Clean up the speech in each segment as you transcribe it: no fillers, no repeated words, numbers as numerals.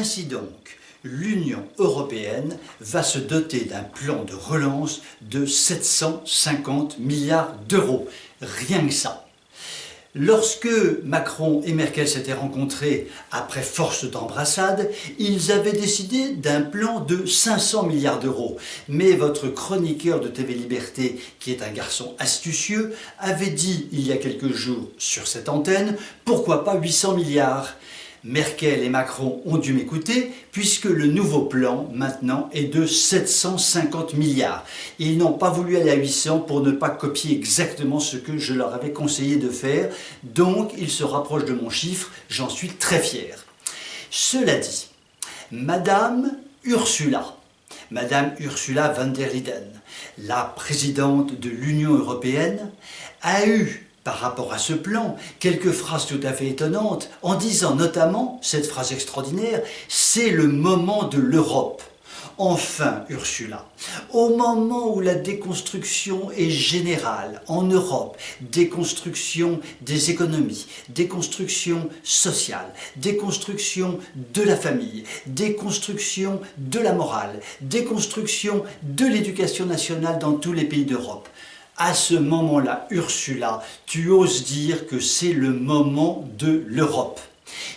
Ainsi donc, l'Union européenne va se doter d'un plan de relance de 750 milliards d'euros. Rien que ça. Lorsque Macron et Merkel s'étaient rencontrés après force d'embrassade, ils avaient décidé d'un plan de 500 milliards d'euros. Mais votre chroniqueur de TV Liberté, qui est un garçon astucieux, avait dit il y a quelques jours sur cette antenne, pourquoi pas 800 milliards ? Merkel et Macron ont dû m'écouter puisque le nouveau plan maintenant est de 750 milliards. Ils n'ont pas voulu aller à 800 pour ne pas copier exactement ce que je leur avais conseillé de faire, donc ils se rapprochent de mon chiffre, j'en suis très fier. Cela dit, Madame Ursula von der Leyen, la présidente de l'Union européenne, a eu par rapport à ce plan, quelques phrases tout à fait étonnantes, en disant notamment, cette phrase extraordinaire, « c'est le moment de l'Europe ». Enfin, Ursula, au moment où la déconstruction est générale en Europe, déconstruction des économies, déconstruction sociale, déconstruction de la famille, déconstruction de la morale, déconstruction de l'éducation nationale dans tous les pays d'Europe, à ce moment-là, Ursula, tu oses dire que c'est le moment de l'Europe.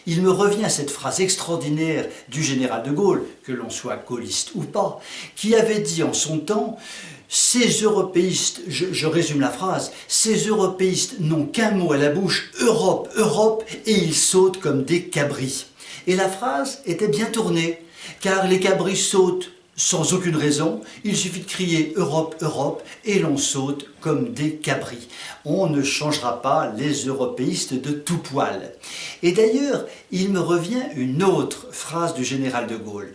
Il me revient cette phrase extraordinaire du général de Gaulle, que l'on soit gaulliste ou pas, qui avait dit en son temps « Ces européistes, je résume la phrase, ces européistes n'ont qu'un mot à la bouche, Europe, Europe, et ils sautent comme des cabris. » Et la phrase était bien tournée, car les cabris sautent sans aucune raison, il suffit de crier « Europe, Europe » et l'on saute comme des cabris. On ne changera pas les européistes de tout poil. Et d'ailleurs, il me revient une autre phrase du général de Gaulle.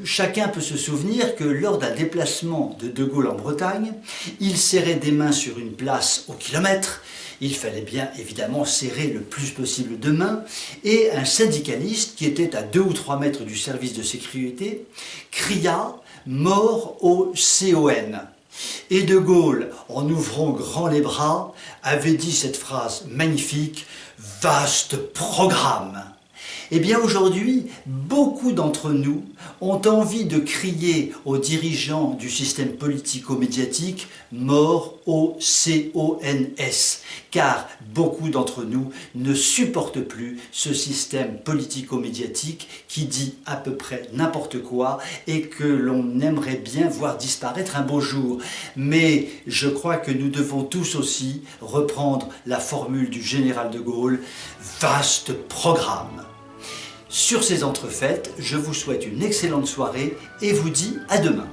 Chacun peut se souvenir que lors d'un déplacement de Gaulle en Bretagne, il serrait des mains sur une place au kilomètre. Il fallait bien évidemment serrer le plus possible de mains, et un syndicaliste qui était à 2 ou 3 mètres du service de sécurité cria « Mort au CON ». Et de Gaulle, en ouvrant grand les bras, avait dit cette phrase magnifique « Vaste programme ». Eh bien aujourd'hui, beaucoup d'entre nous ont envie de crier aux dirigeants du système politico-médiatique « mort au CONS », car beaucoup d'entre nous ne supportent plus ce système politico-médiatique qui dit à peu près n'importe quoi et que l'on aimerait bien voir disparaître un beau jour. Mais je crois que nous devons tous aussi reprendre la formule du général de Gaulle « vaste programme ». Sur ces entrefaites, je vous souhaite une excellente soirée et vous dis à demain.